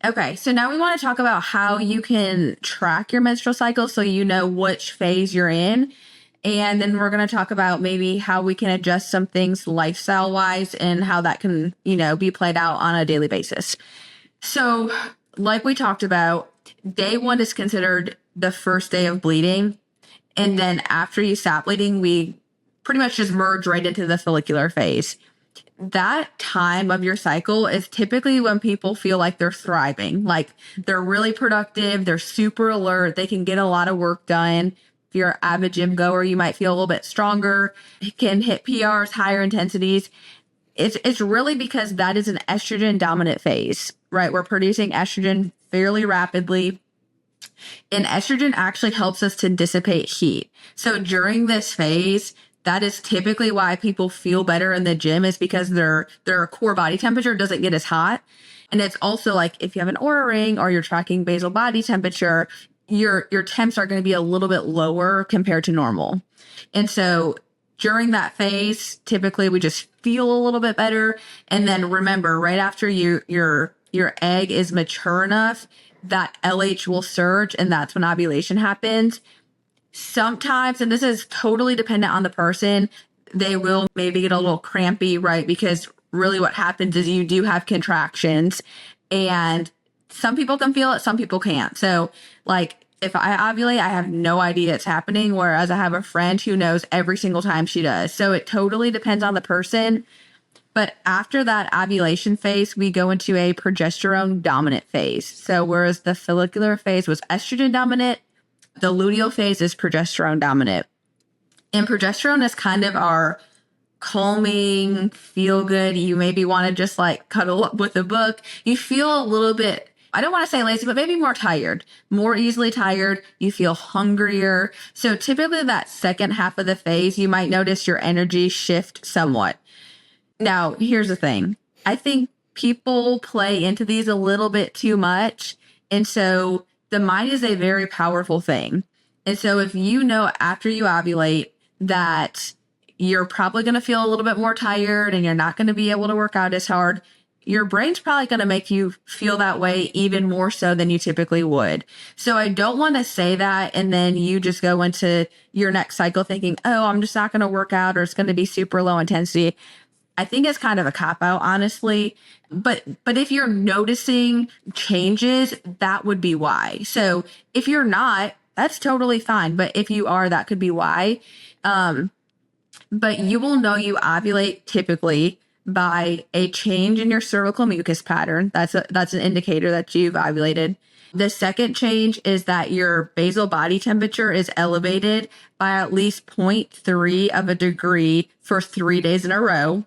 Okay, so now we want to talk about how you can track your menstrual cycle so you know which phase you're in. And then we're going to talk about maybe how we can adjust some things lifestyle wise and how that can, be played out on a daily basis. So, like we talked about, day one is considered the first day of bleeding. And then after you stop bleeding, we pretty much just merge right into the follicular phase. That time of your cycle is typically when people feel like they're thriving, like they're really productive, they're super alert, they can get a lot of work done. If you're an avid gym goer, you might feel a little bit stronger, can hit PRs, higher intensities. It's really because that is an estrogen dominant phase, right? We're producing estrogen fairly rapidly. And estrogen actually helps us to dissipate heat. So during this phase, that is typically why people feel better in the gym, is because their core body temperature doesn't get as hot. And it's also like if you have an Oura ring or you're tracking basal body temperature, your temps are going to be a little bit lower compared to normal. And so during that phase, typically we just feel a little bit better. And then remember, right after your egg is mature enough, that LH will surge, and that's when ovulation happens. Sometimes, and this is totally dependent on the person, they will maybe get a little crampy, right? Because really what happens is you do have contractions, and some people can feel it, some people can't. So like if I ovulate, I have no idea it's happening, whereas I have a friend who knows every single time she does. So it totally depends on the person. But after that ovulation phase, we go into a progesterone dominant phase. So whereas the follicular phase was estrogen dominant, the luteal phase is progesterone dominant. And progesterone is kind of our calming, feel good. You maybe want to just like cuddle up with a book. You feel a little bit, I don't want to say lazy, but maybe more tired, more easily tired. You feel hungrier. So typically that second half of the phase, you might notice your energy shift somewhat. Now, here's the thing. I think people play into these a little bit too much. And so the mind is a very powerful thing. And so if you know after you ovulate that you're probably going to feel a little bit more tired and you're not going to be able to work out as hard, your brain's probably going to make you feel that way even more so than you typically would. So I don't want to say that and then you just go into your next cycle thinking, oh, I'm just not going to work out, or it's going to be super low intensity. I think it's kind of a cop-out, honestly. But if you're noticing changes, that would be why. So if you're not, that's totally fine. But if you are, that could be why. But you will know you ovulate typically by a change in your cervical mucus pattern. That's an indicator that you've ovulated. The second change is that your basal body temperature is elevated by at least 0.3 of a degree for 3 days in a row.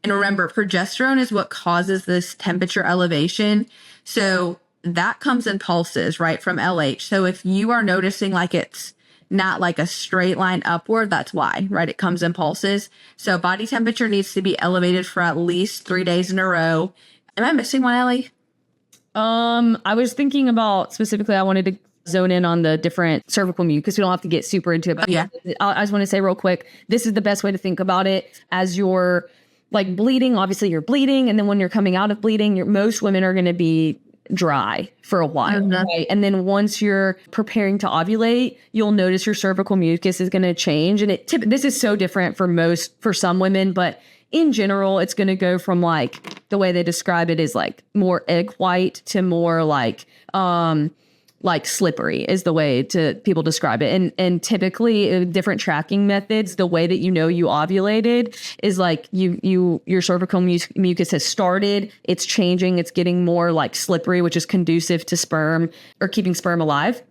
And remember, progesterone is what causes this temperature elevation. So that comes in pulses, right, from LH. So if you are noticing like it's not like a straight line upward, that's why, right? It comes in pulses. So body temperature needs to be elevated for at least 3 days in a row. Am I missing one, Ellie? I was thinking about specifically, I wanted to zone in on the different cervical mucus. We don't have to get super into it. But yeah, I just want to say real quick, this is the best way to think about it. As you're like bleeding, obviously you're bleeding. And then when you're coming out of bleeding, most women are going to be dry for a while. Right? And then once you're preparing to ovulate, you'll notice your cervical mucus is going to change. And this is so different for some women, but in general, it's going to go from like, the way they describe it is like more egg white to more like slippery is the way people describe it. And typically different tracking methods, the way that you know you ovulated is like your cervical mucus has started, it's changing, it's getting more like slippery, which is conducive to sperm or keeping sperm alive.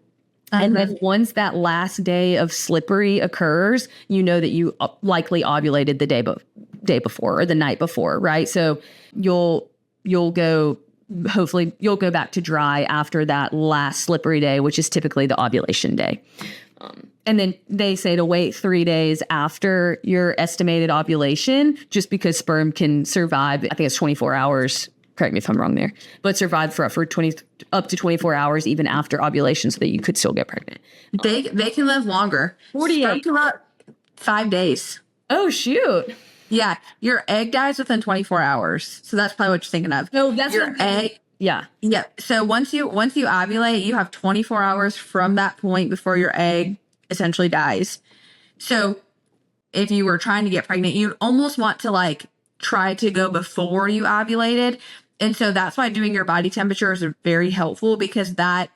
And then once that last day of slippery occurs, you know that you likely ovulated the day before or the night before, right? So hopefully you'll go back to dry after that last slippery day, which is typically the ovulation day. And then they say to wait 3 days after your estimated ovulation, just because sperm can survive, I think it's 24 hours. Correct me if I'm wrong there, but survive for up to 24 hours even after ovulation, so that you could still get pregnant. They can live longer. 48. Can live 5 days. Oh, shoot. Yeah, your egg dies within 24 hours. So that's probably what you're thinking of. No, that's your egg. Yeah. Yeah. So once you ovulate, you have 24 hours from that point before your egg essentially dies. So if you were trying to get pregnant, you'd almost want to like try to go before you ovulated. And so that's why doing your body temperature is very helpful, because that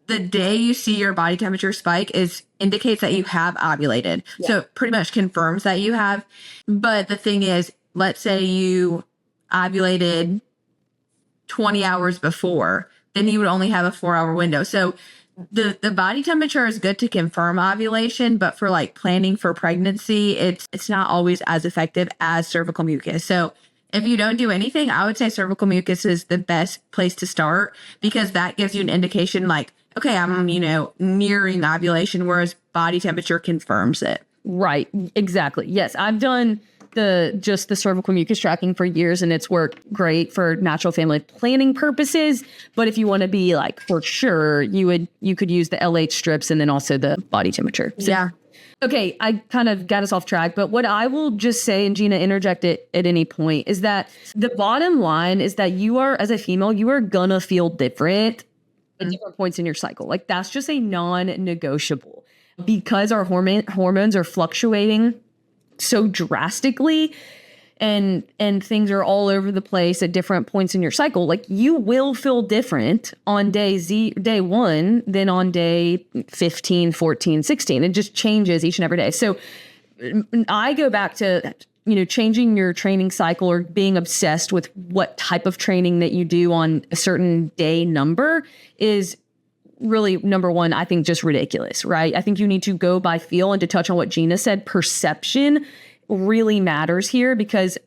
the day you see your body temperature spike is indicates that you have ovulated. Yeah. So it pretty much confirms that you have. But the thing is, let's say you ovulated 20 hours before, then you would only have a 4-hour window. So the body temperature is good to confirm ovulation, but for like planning for pregnancy, it's not always as effective as cervical mucus. So if you don't do anything, I would say cervical mucus is the best place to start, because that gives you an indication like, okay, I'm, nearing ovulation, whereas body temperature confirms it. Right. Exactly. Yes. I've done the cervical mucus tracking for years, and it's worked great for natural family planning purposes. But if you want to be like for sure, you could use the LH strips and then also the body temperature. So, yeah. Okay, I kind of got us off track, but what I will just say, and Geena, interject it at any point, is that the bottom line is that you are, as a female, you are gonna feel different at different points in your cycle. Like that's just a non-negotiable, because our hormones are fluctuating so drastically, and things are all over the place at different points in your cycle. Like you will feel different on day 1 than on day 15, 14, 16. It just changes each and every day. So I go back to, changing your training cycle or being obsessed with what type of training that you do on a certain day number is really, number one, I think just ridiculous, right? I think you need to go by feel, and to touch on what Geena said, perception really matters here, because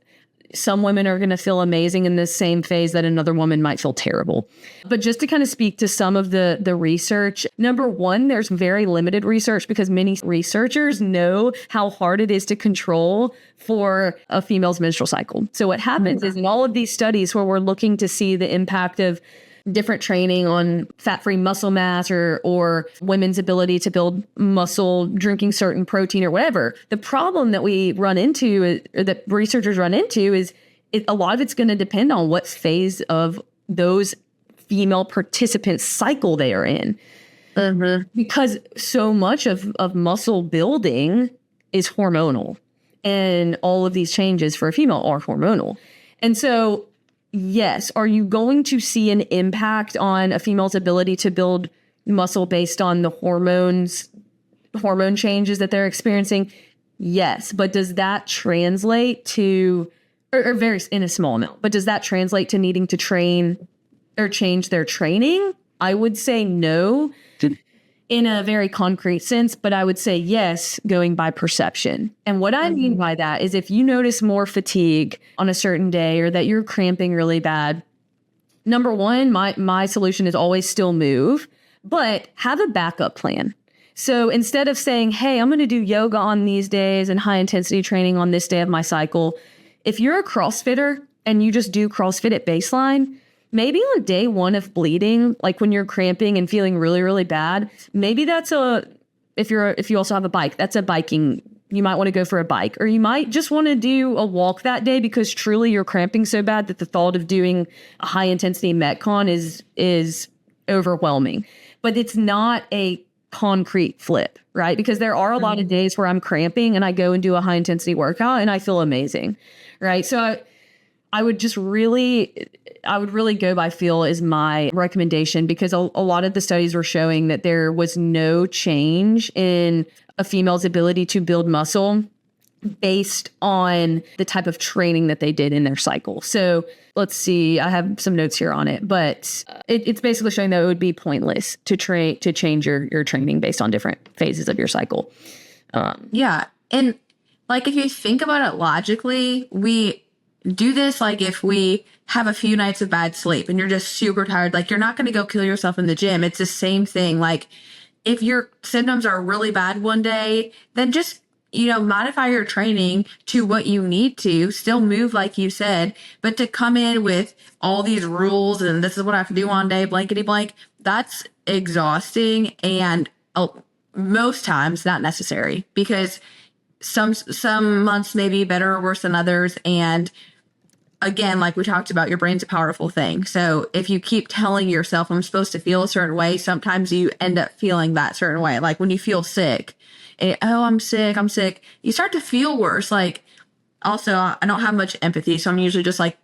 some women are going to feel amazing in this same phase that another woman might feel terrible. But just to kind of speak to some of the research, number one, there's very limited research, because many researchers know how hard it is to control for a female's menstrual cycle. So what happens is in all of these studies where we're looking to see the impact of different training on fat-free muscle mass or women's ability to build muscle, drinking certain protein or whatever. The problem that we run into, or that researchers run into, is a lot of it's going to depend on what phase of those female participants' cycle they are in. Mm-hmm. Because so much of muscle building is hormonal, and all of these changes for a female are hormonal. And so yes. Are you going to see an impact on a female's ability to build muscle based on the hormone changes that they're experiencing? Yes. But does that translate to, or very in a small amount, but does that translate to needing to train or change their training? I would say no. In a very concrete sense, but I would say yes, going by perception. And what I mean by that is if you notice more fatigue on a certain day, or that you're cramping really bad, number one, my solution is always still move, but have a backup plan. So instead of saying, hey, I'm going to do yoga on these days and high intensity training on this day of my cycle, if you're a CrossFitter and you just do CrossFit at baseline, maybe on day 1 of bleeding, like when you're cramping and feeling really, really bad, maybe that's if you also have a bike, that's a biking. You might want to go for a bike, or you might just want to do a walk that day because truly you're cramping so bad that the thought of doing a high intensity Metcon is overwhelming. But it's not a concrete flip, right? Because there are a lot of days where I'm cramping and I go and do a high intensity workout and I feel amazing, right? So I would really go by feel is my recommendation, because a lot of the studies were showing that there was no change in a female's ability to build muscle based on the type of training that they did in their cycle. So let's see, I have some notes here on it, but it's basically showing that it would be pointless to change your training based on different phases of your cycle. Yeah. And like, if you think about it logically, we do this like if we have a few nights of bad sleep and you're just super tired, like you're not going to go kill yourself in the gym. It's the same thing. Like if your symptoms are really bad one day, then just, modify your training to what you need to, still move like you said, but to come in with all these rules and this is what I have to do on day blankety blank, that's exhausting and most times not necessary, because some months may be better or worse than others. And again, like we talked about, your brain's a powerful thing. So if you keep telling yourself, I'm supposed to feel a certain way, sometimes you end up feeling that certain way. Like when you feel sick, oh, I'm sick. You start to feel worse. Like, also, I don't have much empathy. So I'm usually just like,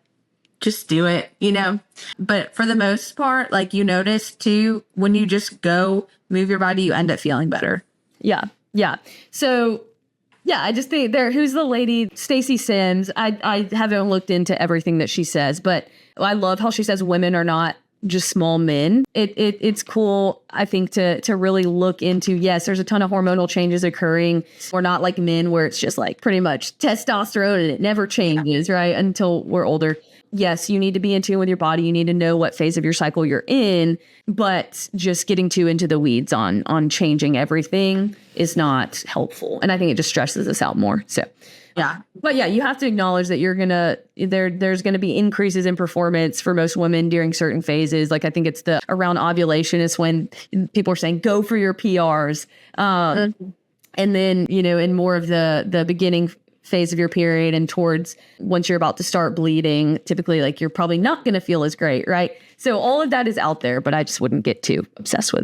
just do it, you know? But for the most part, like you notice too, when you just go move your body, you end up feeling better. Yeah. Yeah. So yeah, I just think who's the lady? Stacey Sims. I haven't looked into everything that she says, but I love how she says women are not just small men. It's cool, I think, to really look into, yes, there's a ton of hormonal changes occurring. We're not like men where it's just like pretty much testosterone and it never changes, right? Until we're older. Yes, you need to be in tune with your body. You need to know what phase of your cycle you're in, but just getting too into the weeds on changing everything is not helpful. And I think it just stresses us out more. So yeah. But yeah, you have to acknowledge that there's gonna be increases in performance for most women during certain phases. Like I think it's around ovulation is when people are saying go for your PRs. And then, in more of the beginning phase of your period and towards once you're about to start bleeding, typically like you're probably not going to feel as great, right? So all of that is out there, but I just wouldn't get too obsessed with